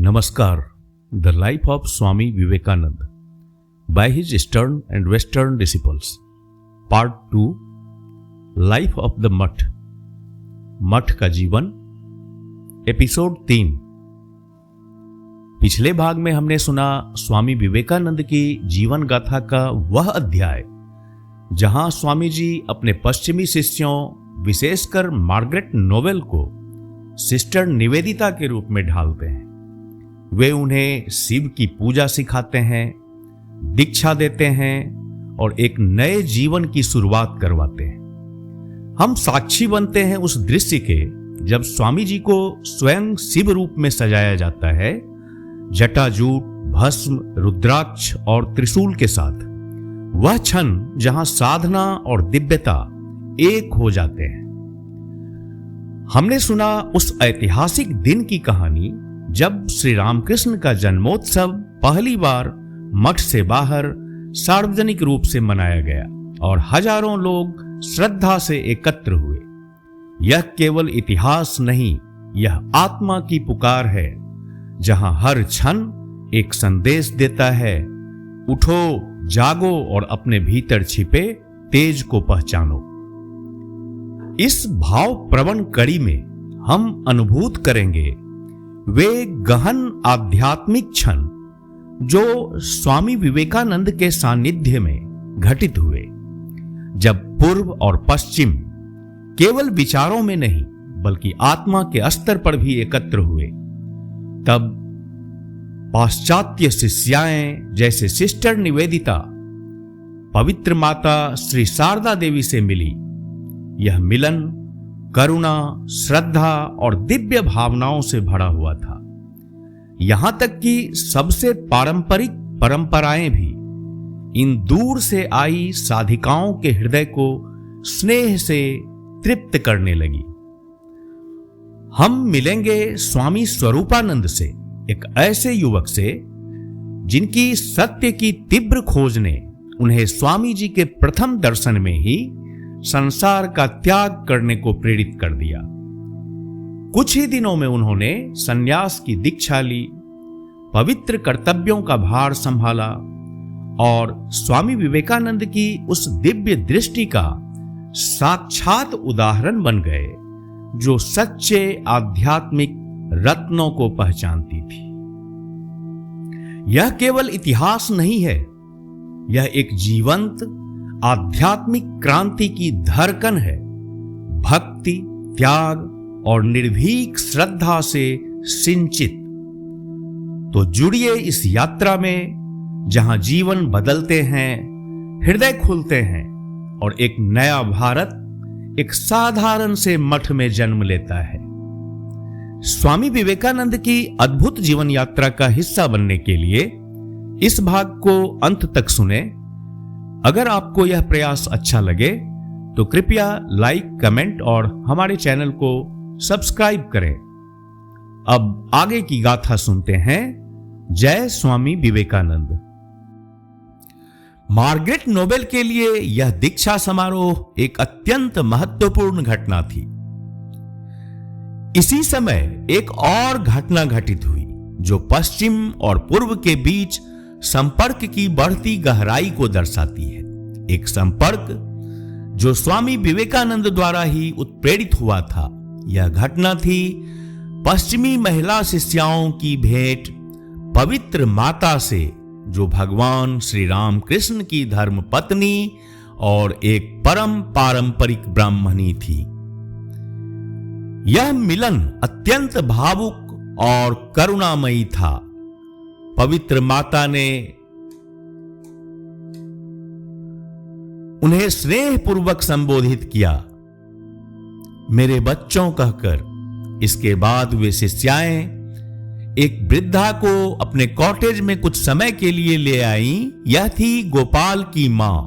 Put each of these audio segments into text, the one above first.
Namaskar, the life of Swami Vivekananda by his Eastern and Western disciples. Part 2, Life of the मठ, मठ का जीवन, episode 3। पिछले भाग में हमने सुना स्वामी विवेकानंद की जीवन गाथा का वह अध्याय जहां स्वामी जी अपने पश्चिमी शिष्यों, विशेषकर मार्गरेट नोबेल को सिस्टर निवेदिता के रूप में ढालते हैं। वे उन्हें शिव की पूजा सिखाते हैं, दीक्षा देते हैं और एक नए जीवन की शुरुआत करवाते हैं। हम साक्षी बनते हैं उस दृश्य के जब स्वामी जी को स्वयं शिव रूप में सजाया जाता है, जटाजूट, भस्म, रुद्राक्ष और त्रिशूल के साथ। वह क्षण जहां साधना और दिव्यता एक हो जाते हैं। हमने सुना उस ऐतिहासिक दिन की कहानी जब श्री रामकृष्ण का जन्मोत्सव पहली बार मठ से बाहर सार्वजनिक रूप से मनाया गया और हजारों लोग श्रद्धा से एकत्र हुए। यह केवल इतिहास नहीं, यह आत्मा की पुकार है जहां हर क्षण एक संदेश देता है, उठो, जागो और अपने भीतर छिपे तेज को पहचानो। इस भाव प्रवण कड़ी में हम अनुभूत करेंगे वे गहन आध्यात्मिक क्षण जो स्वामी विवेकानंद के सानिध्य में घटित हुए, जब पूर्व और पश्चिम केवल विचारों में नहीं बल्कि आत्मा के स्तर पर भी एकत्र हुए। तब पाश्चात्य शिष्याएं जैसे सिस्टर निवेदिता पवित्र माता श्री शारदा देवी से मिली। यह मिलन करुणा, श्रद्धा और दिव्य भावनाओं से भरा हुआ था। यहां तक कि सबसे पारंपरिक परंपराएं भी इन दूर से आई साधिकाओं के हृदय को स्नेह से तृप्त करने लगी। हम मिलेंगे स्वामी स्वरूपानंद से, एक ऐसे युवक से जिनकी सत्य की तीव्र खोज ने उन्हें स्वामी जी के प्रथम दर्शन में ही संसार का त्याग करने को प्रेरित कर दिया। कुछ ही दिनों में उन्होंने संन्यास की दीक्षा ली, पवित्र कर्तव्यों का भार संभाला और स्वामी विवेकानंद की उस दिव्य दृष्टि का साक्षात उदाहरण बन गए जो सच्चे आध्यात्मिक रत्नों को पहचानती थी। यह केवल इतिहास नहीं है, यह एक जीवंत आध्यात्मिक क्रांति की धड़कन है। भक्ति, त्याग और निर्भीक श्रद्धा से सिंचित। तो जुड़िए इस यात्रा में जहां जीवन बदलते हैं, हृदय खुलते हैं और एक नया भारत एक साधारण से मठ में जन्म लेता है। स्वामी विवेकानंद की अद्भुत जीवन यात्रा का हिस्सा बनने के लिए इस भाग को अंत तक सुने। अगर आपको यह प्रयास अच्छा लगे तो कृपया लाइक, कमेंट और हमारे चैनल को सब्सक्राइब करें। अब आगे की गाथा सुनते हैं। जय स्वामी विवेकानंद। मार्गरेट नोबेल के लिए यह दीक्षा समारोह एक अत्यंत महत्वपूर्ण घटना थी। इसी समय एक और घटना घटित हुई जो पश्चिम और पूर्व के बीच संपर्क की बढ़ती गहराई को दर्शाती है। एक संपर्क जो स्वामी विवेकानंद द्वारा ही उत्प्रेरित हुआ था। यह घटना थी पश्चिमी महिला शिष्याओं की भेंट पवित्र माता से, जो भगवान श्री रामकृष्ण की धर्म पत्नी और एक परम पारंपरिक ब्राह्मणी थी। यह मिलन अत्यंत भावुक और करुणामयी था। पवित्र माता ने उन्हें स्नेहपूर्वक संबोधित किया, मेरे बच्चों कहकर। इसके बाद वे शिष्याएं एक वृद्धा को अपने कॉटेज में कुछ समय के लिए ले आईं। यह थी गोपाल की मां,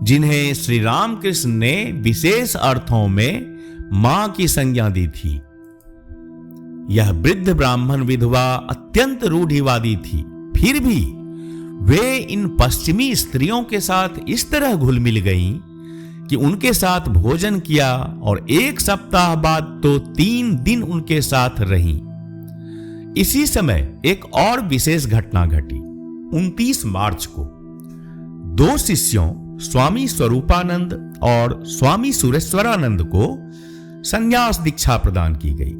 जिन्हें श्री रामकृष्ण ने विशेष अर्थों में मां की संज्ञा दी थी। यह वृद्ध ब्राह्मण विधवा अत्यंत रूढ़िवादी थी, फिर भी वे इन पश्चिमी स्त्रियों के साथ इस तरह घुल मिल गईं कि उनके साथ भोजन किया और एक सप्ताह बाद तो 3 दिन उनके साथ रहीं। इसी समय एक और विशेष घटना घटी। 29 मार्च को 2 शिष्यों स्वामी स्वरूपानंद और स्वामी सुरेश्वरानंद को संन्यास दीक्षा प्रदान की गई।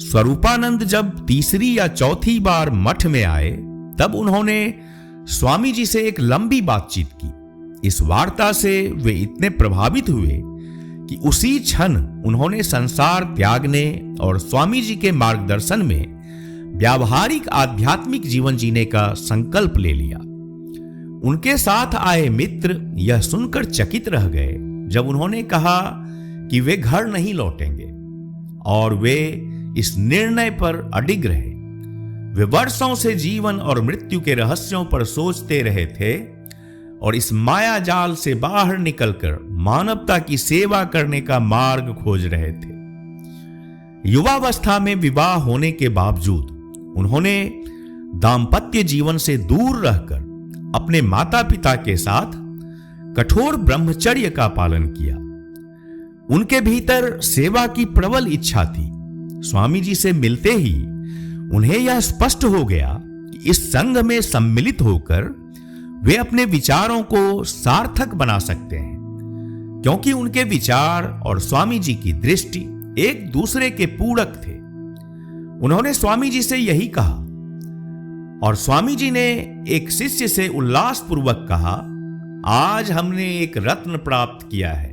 स्वरूपानंद जब तीसरी या चौथी बार मठ में आए तब उन्होंने स्वामी जी से एक लंबी बातचीत की। इस वार्ता से वे इतने प्रभावित हुए कि उसी क्षण उन्होंने संसार त्यागने और स्वामी जी के मार्गदर्शन में व्यावहारिक आध्यात्मिक जीवन जीने का संकल्प ले लिया। उनके साथ आए मित्र यह सुनकर चकित रह गए जब उन्होंने कहा कि वे घर नहीं लौटेंगे, और वे इस निर्णय पर अडिग रहे। वे वर्षों से जीवन और मृत्यु के रहस्यों पर सोचते रहे थे और इस माया जाल से बाहर निकलकर मानवता की सेवा करने का मार्ग खोज रहे थे। युवावस्था में विवाह होने के बावजूद उन्होंने दाम्पत्य जीवन से दूर रहकर अपने माता पिता के साथ कठोर ब्रह्मचर्य का पालन किया। उनके भीतर सेवा की प्रबल इच्छा थी। स्वामी जी से मिलते ही उन्हें यह स्पष्ट हो गया कि इस संघ में सम्मिलित होकर वे अपने विचारों को सार्थक बना सकते हैं, क्योंकि उनके विचार और स्वामी जी की दृष्टि एक दूसरे के पूरक थे। उन्होंने स्वामी जी से यही कहा और स्वामी जी ने एक शिष्य से उल्लासपूर्वक कहा, आज हमने एक रत्न प्राप्त किया है।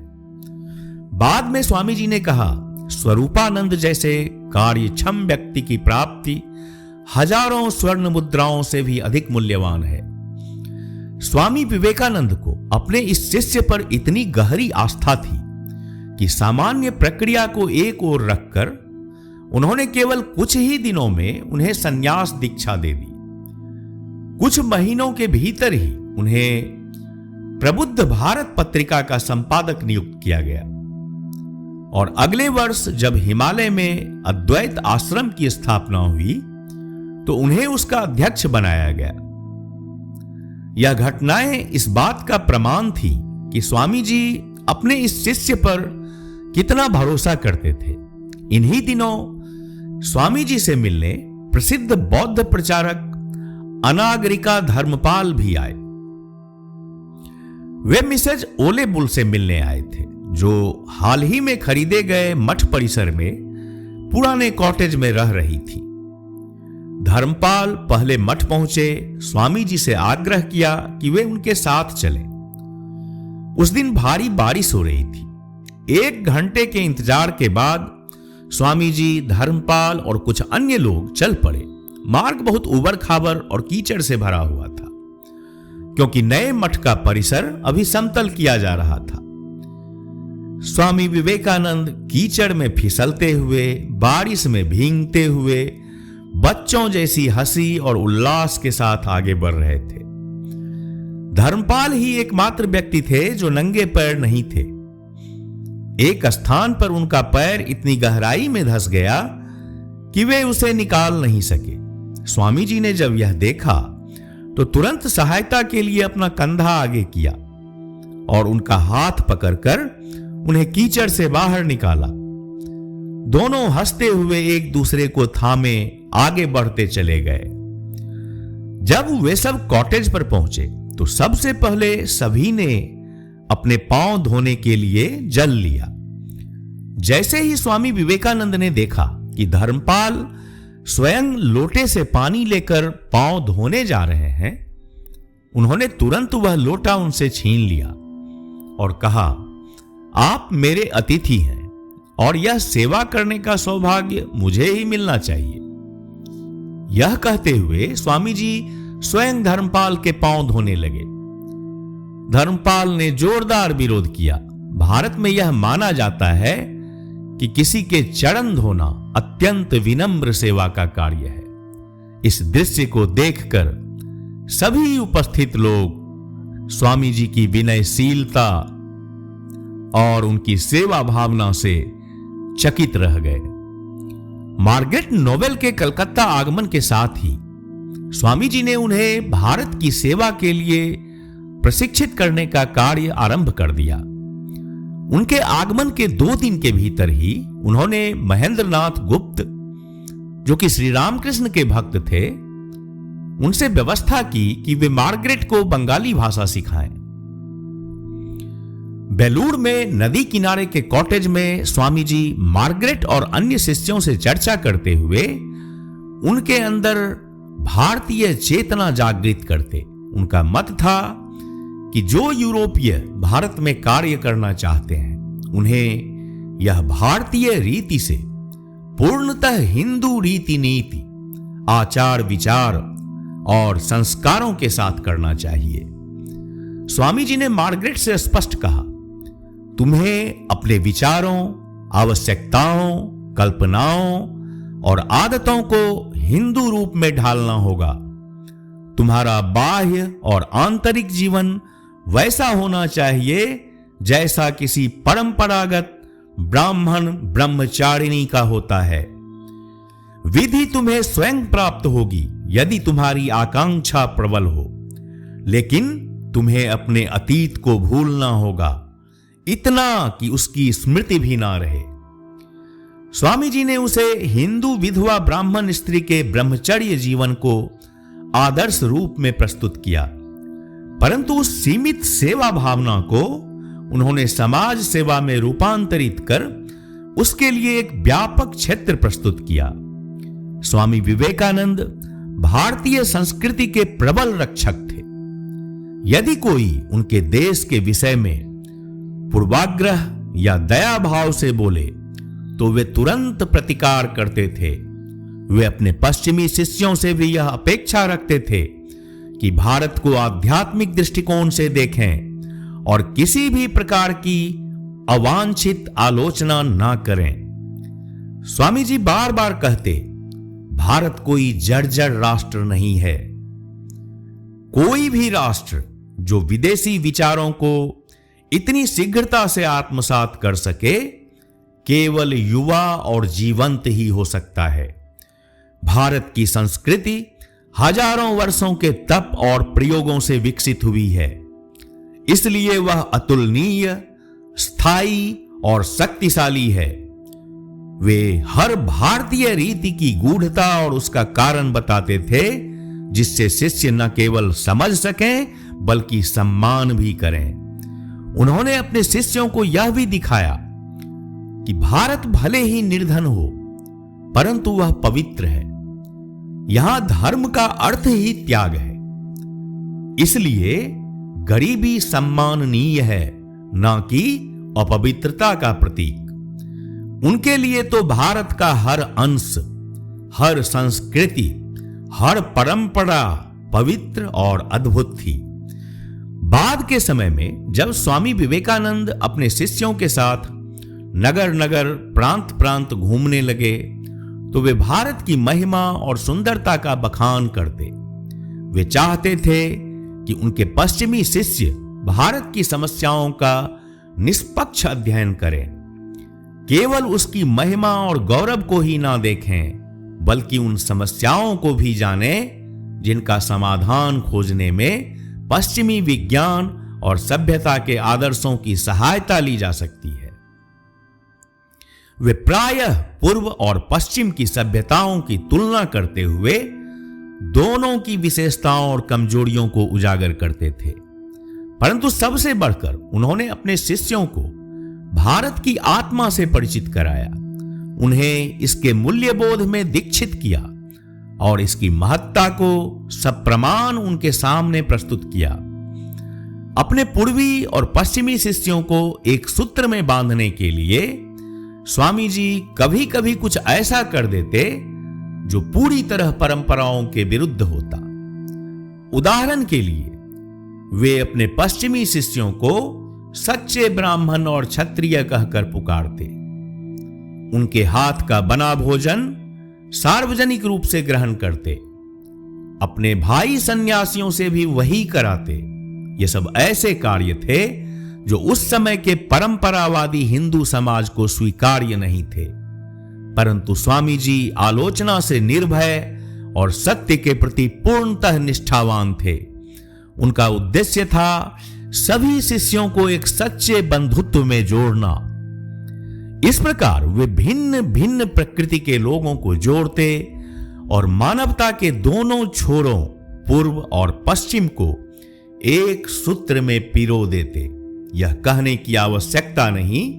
बाद में स्वामी जी ने कहा, स्वरूपानंद जैसे कार्यक्षम व्यक्ति की प्राप्ति हजारों स्वर्ण मुद्राओं से भी अधिक मूल्यवान है। स्वामी विवेकानंद को अपने इस शिष्य पर इतनी गहरी आस्था थी कि सामान्य प्रक्रिया को एक ओर रखकर उन्होंने केवल कुछ ही दिनों में उन्हें संन्यास दीक्षा दे दी। कुछ महीनों के भीतर ही उन्हें प्रबुद्ध भारत पत्रिका का संपादक नियुक्त किया गया और अगले वर्ष जब हिमालय में अद्वैत आश्रम की स्थापना हुई तो उन्हें उसका अध्यक्ष बनाया गया। यह घटनाएं इस बात का प्रमाण थी कि स्वामी जी अपने इस शिष्य पर कितना भरोसा करते थे। इन्हीं दिनों स्वामी जी से मिलने प्रसिद्ध बौद्ध प्रचारक अनागरिका धर्मपाल भी आए। वे मिसेज ओले बुल से मिलने आए थे, जो हाल ही में खरीदे गए मठ परिसर में पुराने कॉटेज में रह रही थी। धर्मपाल पहले मठ पहुंचे, स्वामी जी से आग्रह किया कि वे उनके साथ चलें। उस दिन भारी बारिश हो रही थी। 1 घंटे के इंतजार के बाद स्वामी जी, धर्मपाल और कुछ अन्य लोग चल पड़े। मार्ग बहुत उबड़ खाबड़ और कीचड़ से भरा हुआ था, क्योंकि नए मठ का परिसर अभी समतल किया जा रहा था। स्वामी विवेकानंद कीचड़ में फिसलते हुए, बारिश में भीगते हुए बच्चों जैसी हंसी और उल्लास के साथ आगे बढ़ रहे थे। धर्मपाल ही एकमात्र व्यक्ति थे जो नंगे पैर नहीं थे। एक स्थान पर उनका पैर इतनी गहराई में धंस गया कि वे उसे निकाल नहीं सके। स्वामी जी ने जब यह देखा तो तुरंत सहायता के लिए अपना कंधा आगे किया और उनका हाथ पकड़कर उन्हें कीचड़ से बाहर निकाला। दोनों हंसते हुए एक दूसरे को थामे आगे बढ़ते चले गए। जब वे सब कॉटेज पर पहुंचे तो सबसे पहले सभी ने अपने पांव धोने के लिए जल लिया। जैसे ही स्वामी विवेकानंद ने देखा कि धर्मपाल स्वयं लोटे से पानी लेकर पांव धोने जा रहे हैं, उन्होंने तुरंत वह लोटा उनसे छीन लिया और कहा, आप मेरे अतिथि हैं और यह सेवा करने का सौभाग्य मुझे ही मिलना चाहिए। यह कहते हुए स्वामी जी स्वयं धर्मपाल के पांव धोने लगे। धर्मपाल ने जोरदार विरोध किया। भारत में यह माना जाता है कि किसी के चरण धोना अत्यंत विनम्र सेवा का कार्य है। इस दृश्य को देखकर सभी उपस्थित लोग स्वामी जी की विनयशीलता और उनकी सेवा भावना से चकित रह गए। मार्गरेट नोबेल के कलकत्ता आगमन के साथ ही स्वामी जी ने उन्हें भारत की सेवा के लिए प्रशिक्षित करने का कार्य आरंभ कर दिया। उनके आगमन के 2 दिन के भीतर ही उन्होंने महेंद्रनाथ गुप्त, जो कि श्री रामकृष्ण के भक्त थे, उनसे व्यवस्था की कि वे मार्गरेट को बंगाली भाषा सिखाएं। बेलूर में नदी किनारे के कॉटेज में स्वामी जी मार्गरेट और अन्य शिष्यों से चर्चा करते हुए उनके अंदर भारतीय चेतना जागृत करते। उनका मत था कि जो यूरोपीय भारत में कार्य करना चाहते हैं, उन्हें यह भारतीय रीति से पूर्णतः हिंदू रीति नीति, आचार विचार और संस्कारों के साथ करना चाहिए। स्वामी जी ने मार्गरेट से स्पष्ट कहा, तुम्हें अपने विचारों, आवश्यकताओं, कल्पनाओं और आदतों को हिंदू रूप में ढालना होगा। तुम्हारा बाह्य और आंतरिक जीवन वैसा होना चाहिए जैसा किसी परंपरागत ब्राह्मण ब्रह्मचारिणी का होता है। विधि तुम्हें स्वयं प्राप्त होगी यदि तुम्हारी आकांक्षा प्रबल हो, लेकिन तुम्हें अपने अतीत को भूलना होगा, इतना कि उसकी स्मृति भी ना रहे। स्वामी जी ने उसे हिंदू विधवा ब्राह्मण स्त्री के ब्रह्मचर्य जीवन को आदर्श रूप में प्रस्तुत किया, परंतु उस सीमित सेवा भावना को उन्होंने समाज सेवा में रूपांतरित कर उसके लिए एक व्यापक क्षेत्र प्रस्तुत किया। स्वामी विवेकानंद भारतीय संस्कृति के प्रबल रक्षक थे। यदि कोई उनके देश के विषय में पूर्वाग्रह या दया भाव से बोले तो वे तुरंत प्रतिकार करते थे। वे अपने पश्चिमी शिष्यों से भी यह अपेक्षा रखते थे कि भारत को आध्यात्मिक दृष्टिकोण से देखें और किसी भी प्रकार की अवांछित आलोचना ना करें। स्वामी जी बार बार कहते, भारत कोई जर्जर राष्ट्र नहीं है। कोई भी राष्ट्र जो विदेशी विचारों को इतनी शीघ्रता से आत्मसात कर सके, केवल युवा और जीवंत ही हो सकता है। भारत की संस्कृति हजारों वर्षों के तप और प्रयोगों से विकसित हुई है, इसलिए वह अतुलनीय, स्थायी और शक्तिशाली है। वे हर भारतीय रीति की गूढ़ता और उसका कारण बताते थे, जिससे शिष्य न केवल समझ सकें बल्कि सम्मान भी करें। उन्होंने अपने शिष्यों को यह भी दिखाया कि भारत भले ही निर्धन हो, परंतु वह पवित्र है। यहां धर्म का अर्थ ही त्याग है, इसलिए गरीबी सम्माननीय है, न कि अपवित्रता का प्रतीक। उनके लिए तो भारत का हर अंश, हर संस्कृति, हर परंपरा पवित्र और अद्भुत थी। बाद के समय में जब स्वामी विवेकानंद अपने शिष्यों के साथ नगर नगर, प्रांत प्रांत घूमने लगे, तो वे भारत की महिमा और सुंदरता का बखान करते। वे चाहते थे कि उनके पश्चिमी शिष्य भारत की समस्याओं का निष्पक्ष अध्ययन करें, केवल उसकी महिमा और गौरव को ही ना देखें, बल्कि उन समस्याओं को भी जानें जिनका समाधान खोजने में पश्चिमी विज्ञान और सभ्यता के आदर्शों की सहायता ली जा सकती है। वे प्रायः पूर्व और पश्चिम की सभ्यताओं की तुलना करते हुए दोनों की विशेषताओं और कमजोरियों को उजागर करते थे, परंतु सबसे बढ़कर उन्होंने अपने शिष्यों को भारत की आत्मा से परिचित कराया, उन्हें इसके मूल्यबोध में दीक्षित किया और इसकी महत्ता को सप्रमाण उनके सामने प्रस्तुत किया। अपने पूर्वी और पश्चिमी शिष्यों को एक सूत्र में बांधने के लिए स्वामी जी कभी कभी कुछ ऐसा कर देते जो पूरी तरह परंपराओं के विरुद्ध होता। उदाहरण के लिए वे अपने पश्चिमी शिष्यों को सच्चे ब्राह्मण और क्षत्रिय कहकर पुकारते, उनके हाथ का बना भोजन सार्वजनिक रूप से ग्रहण करते, अपने भाई सन्यासियों से भी वही कराते। ये सब ऐसे कार्य थे जो उस समय के परंपरावादी हिंदू समाज को स्वीकार्य नहीं थे, परंतु स्वामी जी आलोचना से निर्भय और सत्य के प्रति पूर्णतः निष्ठावान थे। उनका उद्देश्य था सभी शिष्यों को एक सच्चे बंधुत्व में जोड़ना। इस प्रकार वे भिन्न भिन्न प्रकृति के लोगों को जोड़ते और मानवता के दोनों छोरों पूर्व और पश्चिम को एक सूत्र में पिरो देते। यह कहने की आवश्यकता नहीं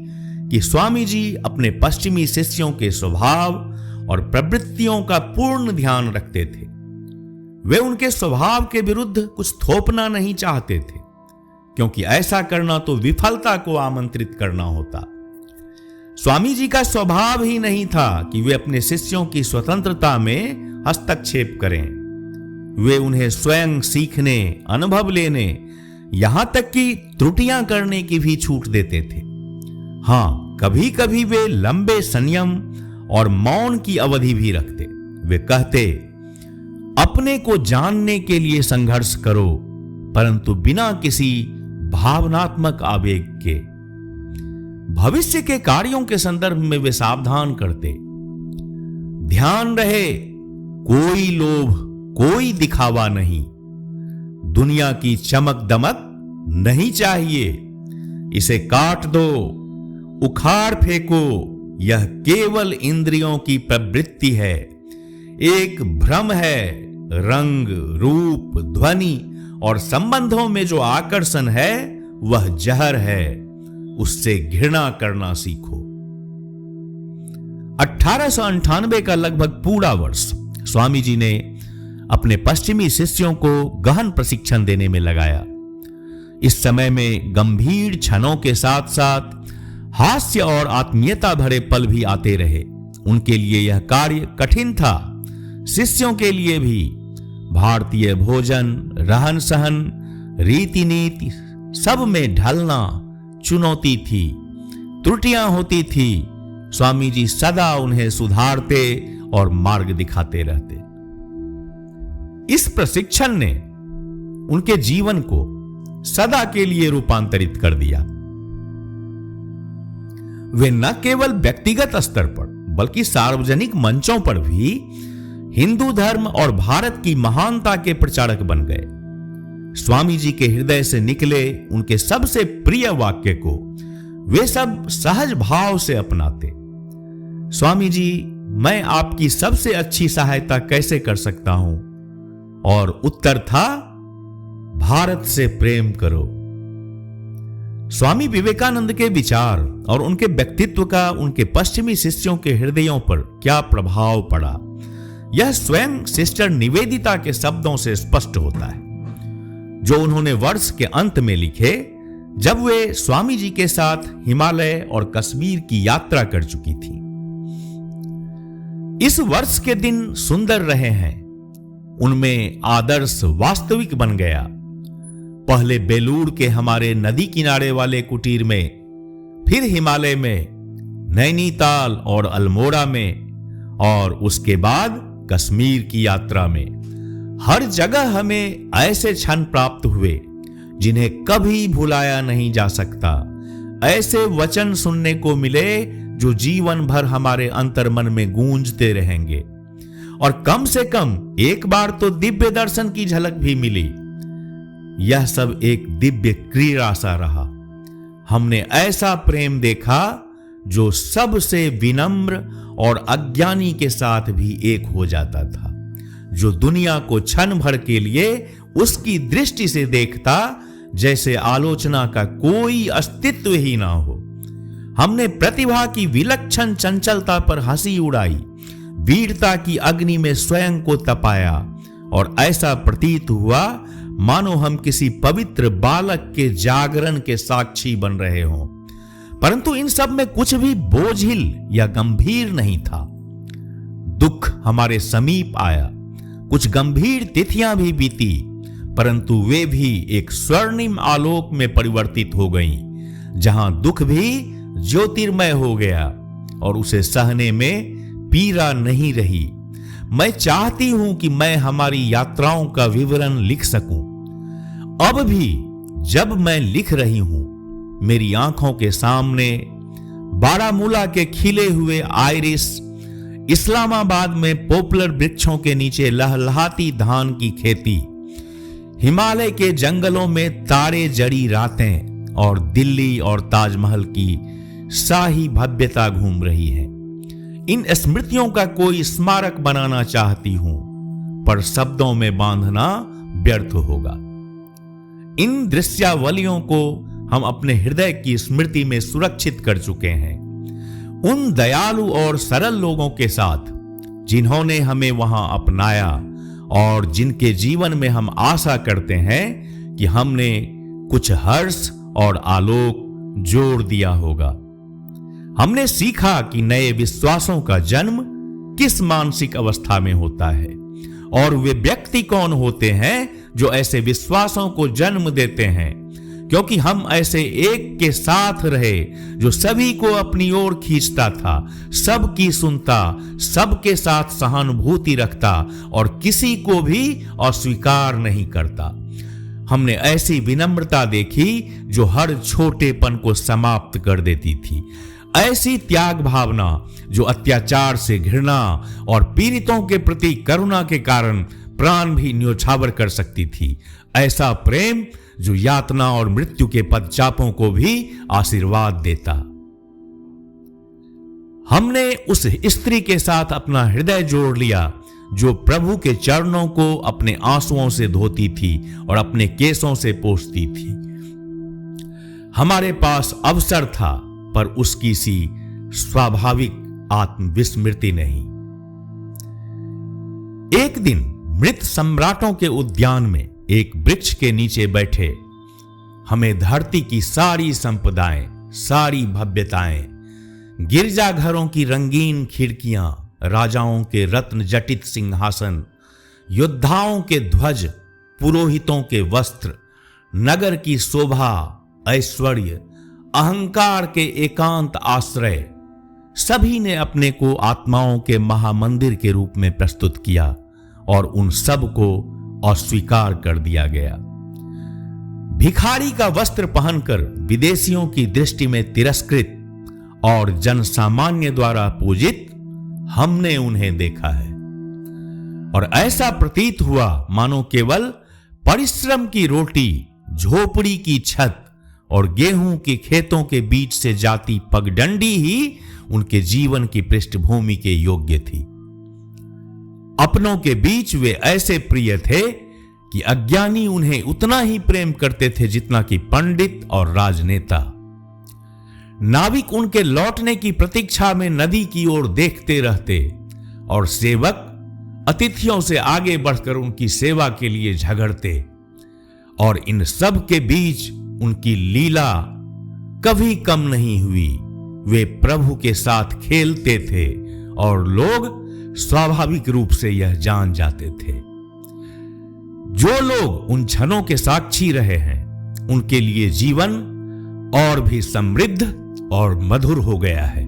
कि स्वामी जी अपने पश्चिमी शिष्यों के स्वभाव और प्रवृत्तियों का पूर्ण ध्यान रखते थे। वे उनके स्वभाव के विरुद्ध कुछ थोपना नहीं चाहते थे, क्योंकि ऐसा करना तो विफलता को आमंत्रित करना होता। स्वामी जी का स्वभाव ही नहीं था कि वे अपने शिष्यों की स्वतंत्रता में हस्तक्षेप करें। वे उन्हें स्वयं सीखने, अनुभव लेने, यहां तक कि त्रुटियां करने की भी छूट देते थे। हां, कभी कभी वे लंबे संयम और मौन की अवधि भी रखते। वे कहते, अपने को जानने के लिए संघर्ष करो, परंतु बिना किसी भावनात्मक आवेग के। भविष्य के कार्यों के संदर्भ में वे सावधान करते। ध्यान रहे, कोई लोभ, कोई दिखावा नहीं, दुनिया की चमक दमक नहीं चाहिए। इसे काट दो, उखाड़ फेंको, यह केवल इंद्रियों की प्रवृत्ति है, एक भ्रम है। रंग, रूप, ध्वनि और संबंधों में जो आकर्षण है वह जहर है, उससे घृणा करना सीखो। 1898 का लगभग पूरा वर्ष स्वामी जी ने अपने पश्चिमी शिष्यों को गहन प्रशिक्षण देने में लगाया। इस समय में गंभीर क्षणों के साथ साथ हास्य और आत्मीयता भरे पल भी आते रहे। उनके लिए यह कार्य कठिन था, शिष्यों के लिए भी। भारतीय भोजन, रहन सहन, रीति नीति, सब में ढलना चुनौती थी। त्रुटियां होती थी, स्वामी जी सदा उन्हें सुधारते और मार्ग दिखाते रहते। इस प्रशिक्षण ने उनके जीवन को सदा के लिए रूपांतरित कर दिया। वे न केवल व्यक्तिगत स्तर पर बल्कि सार्वजनिक मंचों पर भी हिंदू धर्म और भारत की महानता के प्रचारक बन गए। स्वामी जी के हृदय से निकले उनके सबसे प्रिय वाक्य को वे सब सहज भाव से अपनाते। स्वामी जी, मैं आपकी सबसे अच्छी सहायता कैसे कर सकता हूं? और उत्तर था, भारत से प्रेम करो। स्वामी विवेकानंद के विचार और उनके व्यक्तित्व का उनके पश्चिमी शिष्यों के हृदयों पर क्या प्रभाव पड़ा, यह स्वयं सिस्टर निवेदिता के शब्दों से स्पष्ट होता है, जो उन्होंने वर्ष के अंत में लिखे जब वे स्वामी जी के साथ हिमालय और कश्मीर की यात्रा कर चुकी थी। इस वर्ष के दिन सुंदर रहे हैं, उनमें आदर्श वास्तविक बन गया। पहले बेलूर के हमारे नदी किनारे वाले कुटीर में, फिर हिमालय में, नैनीताल और अल्मोड़ा में, और उसके बाद कश्मीर की यात्रा में। हर जगह हमें ऐसे क्षण प्राप्त हुए जिन्हें कभी भुलाया नहीं जा सकता। ऐसे वचन सुनने को मिले जो जीवन भर हमारे अंतर्मन में गूंजते रहेंगे। और कम से कम एक बार तो दिव्य दर्शन की झलक भी मिली। यह सब एक दिव्य क्रीड़ा सा रहा। हमने ऐसा प्रेम देखा जो सबसे विनम्र और अज्ञानी के साथ भी एक हो जाता था, जो दुनिया को क्षण भर के लिए उसकी दृष्टि से देखता जैसे आलोचना का कोई अस्तित्व ही ना हो। हमने प्रतिभा की विलक्षण चंचलता पर हंसी उड़ाई, वीरता की अग्नि में स्वयं को तपाया, और ऐसा प्रतीत हुआ मानो हम किसी पवित्र बालक के जागरण के साक्षी बन रहे हों। परंतु इन सब में कुछ भी बोझिल या गंभीर नहीं था। दुख हमारे समीप आया, कुछ गंभीर तिथियां भी बीती, परंतु वे भी एक स्वर्णिम आलोक में परिवर्तित हो गईं, जहां दुख भी ज्योतिर्मय हो गया और उसे सहने में पीड़ा नहीं रही। मैं चाहती हूं कि मैं हमारी यात्राओं का विवरण लिख सकूं। अब भी जब मैं लिख रही हूं, मेरी आंखों के सामने बारामूला के खिले हुए आइरिस, इस्लामाबाद में पॉपुलर वृक्षों के नीचे लहलहाती धान की खेती, हिमालय के जंगलों में तारे जड़ी रातें, और दिल्ली और ताजमहल की शाही भव्यता घूम रही है। इन स्मृतियों का कोई स्मारक बनाना चाहती हूं, पर शब्दों में बांधना व्यर्थ होगा। इन दृश्यावलियों को हम अपने हृदय की स्मृति में सुरक्षित कर चुके हैं, उन दयालु और सरल लोगों के साथ जिन्होंने हमें वहां अपनाया और जिनके जीवन में हम आशा करते हैं कि हमने कुछ हर्ष और आलोक जोड़ दिया होगा। हमने सीखा कि नए विश्वासों का जन्म किस मानसिक अवस्था में होता है और वे व्यक्ति कौन होते हैं जो ऐसे विश्वासों को जन्म देते हैं, क्योंकि हम ऐसे एक के साथ रहे जो सभी को अपनी ओर खींचता था, सबकी सुनता, सबके साथ सहानुभूति रखता और किसी को भी अस्वीकार नहीं करता। हमने ऐसी विनम्रता देखी जो हर छोटेपन को समाप्त कर देती थी, ऐसी त्याग भावना जो अत्याचार से घृणा और पीड़ितों के प्रति करुणा के कारण प्राण भी न्योछावर कर सकती थी, ऐसा प्रेम जो यातना और मृत्यु के पदचापों को भी आशीर्वाद देता। हमने उस स्त्री के साथ अपना हृदय जोड़ लिया जो प्रभु के चरणों को अपने आंसुओं से धोती थी और अपने केसों से पोंछती थी। हमारे पास अवसर था, पर उसकी सी स्वाभाविक आत्मविस्मृति नहीं। एक दिन मृत सम्राटों के उद्यान में एक वृक्ष के नीचे बैठे हमें धरती की सारी संपदाएं, सारी भव्यताएं, गिरजाघरों की रंगीन खिड़कियां, राजाओं के रत्न जटित सिंहासन, योद्धाओं के ध्वज, पुरोहितों के वस्त्र, नगर की शोभा, ऐश्वर्य, अहंकार के एकांत आश्रय, सभी ने अपने को आत्माओं के महामंदिर के रूप में प्रस्तुत किया और उन सब को अस्वीकार कर दिया गया। भिखारी का वस्त्र पहनकर विदेशियों की दृष्टि में तिरस्कृत और जनसामान्य द्वारा पूजित हमने उन्हें देखा है, और ऐसा प्रतीत हुआ मानो केवल परिश्रम की रोटी, झोपड़ी की छत और गेहूं के खेतों के बीच से जाती पगडंडी ही उनके जीवन की पृष्ठभूमि के योग्य थी। अपनों के बीच वे ऐसे प्रिय थे कि अज्ञानी उन्हें उतना ही प्रेम करते थे जितना कि पंडित और राजनेता। नाविक उनके लौटने की प्रतीक्षा में नदी की ओर देखते रहते और सेवक अतिथियों से आगे बढ़कर उनकी सेवा के लिए झगड़ते, और इन सब के बीच उनकी लीला कभी कम नहीं हुई। वे प्रभु के साथ खेलते थे और लोग स्वाभाविक रूप से यह जान जाते थे। जो लोग उन क्षणों के साक्षी रहे हैं, उनके लिए जीवन और भी समृद्ध और मधुर हो गया है,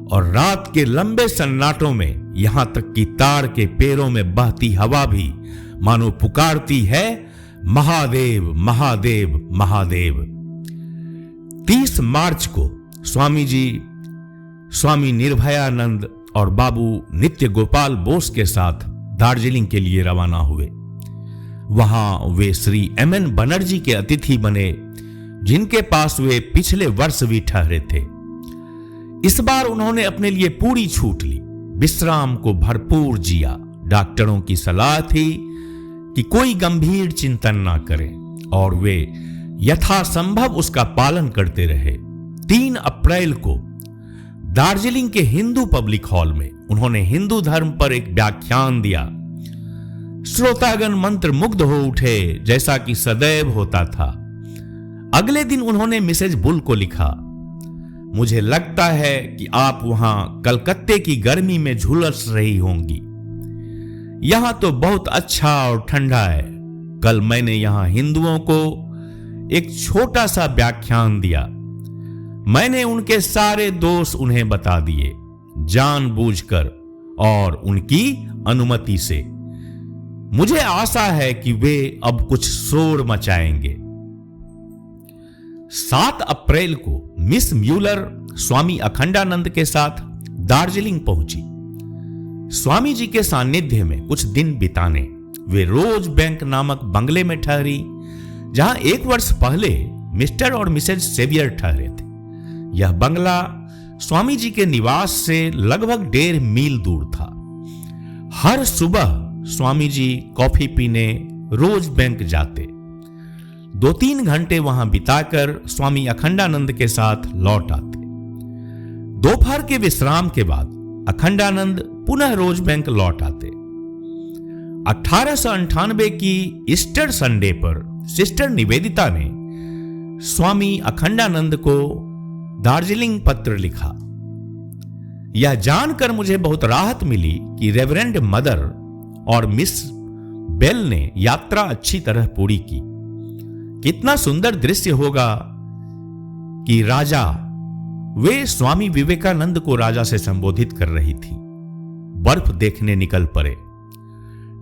और रात के लंबे सन्नाटों में यहां तक कि ताड़ के पेड़ों में बहती हवा भी मानो पुकारती है, महादेव महादेव महादेव। 30 मार्च को स्वामी जी, स्वामी निर्भयानंद और बाबू नित्य गोपाल बोस के साथ दार्जिलिंग के लिए रवाना हुए। वहां वे श्री M.N. बनर्जी के अतिथि बने, जिनके पास वे पिछले वर्ष भी ठहरे थे। इस बार उन्होंने अपने लिए पूरी छूट ली, विश्राम को भरपूर जिया। डॉक्टरों की सलाह थी कि कोई गंभीर चिंतन ना करें, और वे यथासंभव उसका पालन करते रहे। 3 अप्रैल को दार्जिलिंग के हिंदू पब्लिक हॉल में उन्होंने हिंदू धर्म पर एक व्याख्यान दिया। श्रोतागण मंत्र मुग्ध हो उठे, जैसा कि सदैव होता था। अगले दिन उन्होंने मिसेज बुल को लिखा, मुझे लगता है कि आप वहां कलकत्ते की गर्मी में झुलस रही होंगी। यहां तो बहुत अच्छा और ठंडा है। कल मैंने यहां हिंदुओं को एक छोटा सा व्याख्यान दिया। मैंने उनके सारे दोष उन्हें बता दिए, जानबूझकर और उनकी अनुमति से। मुझे आशा है कि वे अब कुछ शोर मचाएंगे। 7 अप्रैल को मिस म्यूलर स्वामी अखंडानंद के साथ दार्जिलिंग पहुंची। स्वामी जी के सानिध्य में कुछ दिन बिताने वे रोज बैंक नामक बंगले में ठहरी, जहां 1 वर्ष पहले मिस्टर और मिसेज सेवियर ठहरे थे। यह बंगला स्वामी जी के निवास से लगभग 1.5 मील दूर था। हर सुबह स्वामी जी कॉफी पीने रोज बैंक जाते। 2-3 घंटे वहां बिताकर स्वामी अखंडानंद के साथ लौट आते। दोपहर के विश्राम के बाद अखंडानंद पुनः रोज बैंक लौट आते। 1898 की ईस्टर संडे पर सिस्टर निवेदिता ने स्वामी अखंडानंद को दार्जिलिंग पत्र लिखा। यह जानकर मुझे बहुत राहत मिली कि रेवरेंड मदर और मिस बेल ने यात्रा अच्छी तरह पूरी की। कितना सुंदर दृश्य होगा कि राजा, वे स्वामी विवेकानंद को राजा से संबोधित कर रही थी, बर्फ देखने निकल पड़े।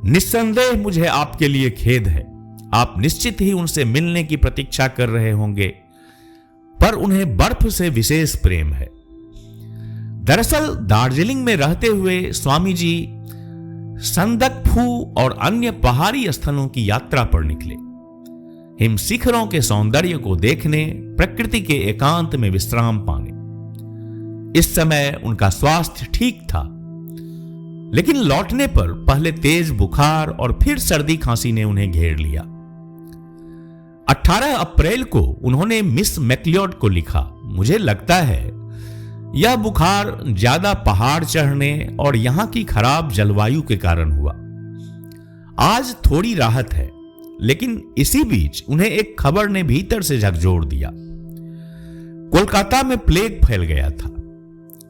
निस्संदेह मुझे आपके लिए खेद है। आप निश्चित ही उनसे मिलने की प्रतीक्षा कर रहे होंगे, पर उन्हें बर्फ से विशेष प्रेम है। दरअसल दार्जिलिंग में रहते हुए स्वामी जी संदकफू और अन्य पहाड़ी स्थलों की यात्रा पर निकले, हिम शिखरों के सौंदर्य को देखने, प्रकृति के एकांत में विश्राम पाने। इस समय उनका स्वास्थ्य ठीक था, लेकिन लौटने पर पहले तेज बुखार और फिर सर्दी खांसी ने उन्हें घेर लिया। 18 अप्रैल को उन्होंने मिस मैक्लियोड को लिखा, मुझे लगता है यह बुखार ज्यादा पहाड़ चढ़ने और यहां की खराब जलवायु के कारण हुआ। आज थोड़ी राहत है, लेकिन इसी बीच उन्हें एक खबर ने भीतर से झकझोर दिया। कोलकाता में प्लेग फैल गया था।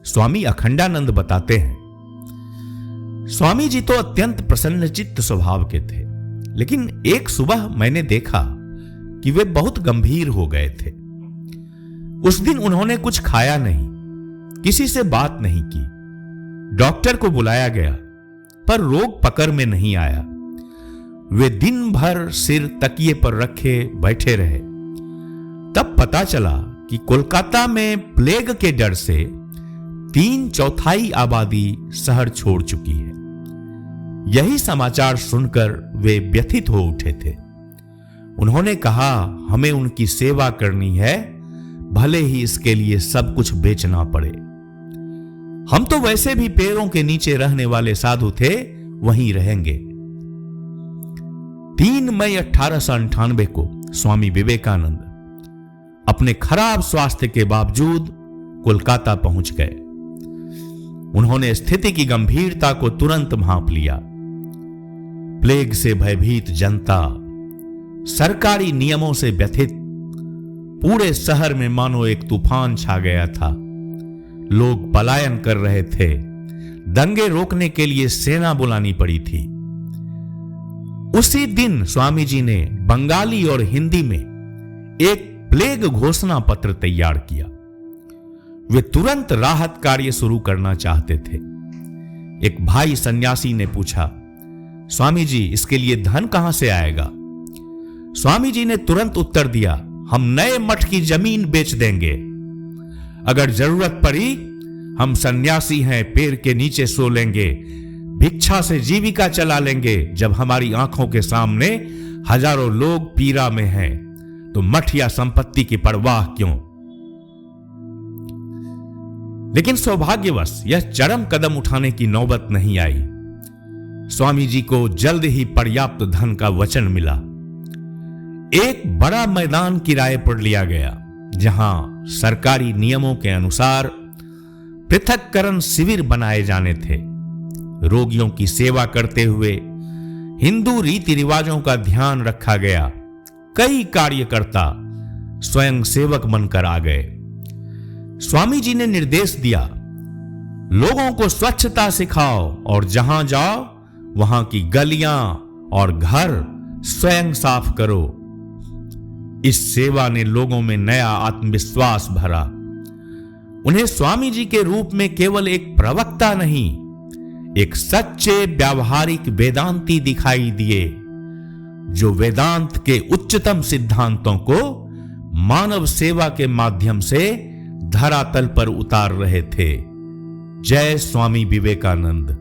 स्वामी अखंडानंद बताते हैं, स्वामी जी तो अत्यंत प्रसन्नचित्त स्वभाव के थे, लेकिन एक सुबह मैंने देखा कि वे बहुत गंभीर हो गए थे। उस दिन उन्होंने कुछ खाया नहीं, किसी से बात नहीं की। डॉक्टर को बुलाया गया, पर रोग पकड़ में नहीं आया। वे दिन भर सिर तकिए पर रखे बैठे रहे। तब पता चला कि कोलकाता में प्लेग के डर से 3/4 आबादी शहर छोड़ चुकी है। यही समाचार सुनकर वे व्यथित हो उठे थे। उन्होंने कहा, हमें उनकी सेवा करनी है, भले ही इसके लिए सब कुछ बेचना पड़े। हम तो वैसे भी पैरों के नीचे रहने वाले साधु थे, वहीं रहेंगे। 3 मई 1898 को स्वामी विवेकानंद अपने खराब स्वास्थ्य के बावजूद कोलकाता पहुंच गए। उन्होंने स्थिति की गंभीरता को तुरंत भांप लिया। प्लेग से भयभीत जनता, सरकारी नियमों से व्यथित, पूरे शहर में मानो एक तूफान छा गया था। लोग पलायन कर रहे थे। दंगे रोकने के लिए सेना बुलानी पड़ी थी। उसी दिन स्वामी जी ने बंगाली और हिंदी में एक प्लेग घोषणा पत्र तैयार किया। वे तुरंत राहत कार्य शुरू करना चाहते थे। एक भाई सन्यासी ने पूछा, स्वामी जी, इसके लिए धन कहां से आएगा? स्वामी जी ने तुरंत उत्तर दिया, हम नए मठ की जमीन बेच देंगे। अगर जरूरत पड़ी, हम सन्यासी हैं, पेड़ के नीचे सो लेंगे, भिक्षा से जीविका चला लेंगे। जब हमारी आंखों के सामने हजारों लोग पीड़ा में हैं, तो मठ या संपत्ति की परवाह क्यों? लेकिन सौभाग्यवश यह चरम कदम उठाने की नौबत नहीं आई। स्वामी जी को जल्द ही पर्याप्त धन का वचन मिला। एक बड़ा मैदान किराए पर लिया गया, जहां सरकारी नियमों के अनुसार पृथक्करण शिविर बनाए जाने थे। रोगियों की सेवा करते हुए हिंदू रीति रिवाजों का ध्यान रखा गया। कई कार्यकर्ता स्वयं सेवक बनकर आ गए। स्वामी जी ने निर्देश दिया, लोगों को स्वच्छता सिखाओ और जहां जाओ वहां की गलियां और घर स्वयं साफ करो। इस सेवा ने लोगों में नया आत्मविश्वास भरा। उन्हें स्वामी जी के रूप में केवल एक प्रवक्ता नहीं, एक सच्चे व्यावहारिक वेदांती दिखाई दिए, जो वेदांत के उच्चतम सिद्धांतों को मानव सेवा के माध्यम से धरातल पर उतार रहे थे। जय स्वामी विवेकानंद।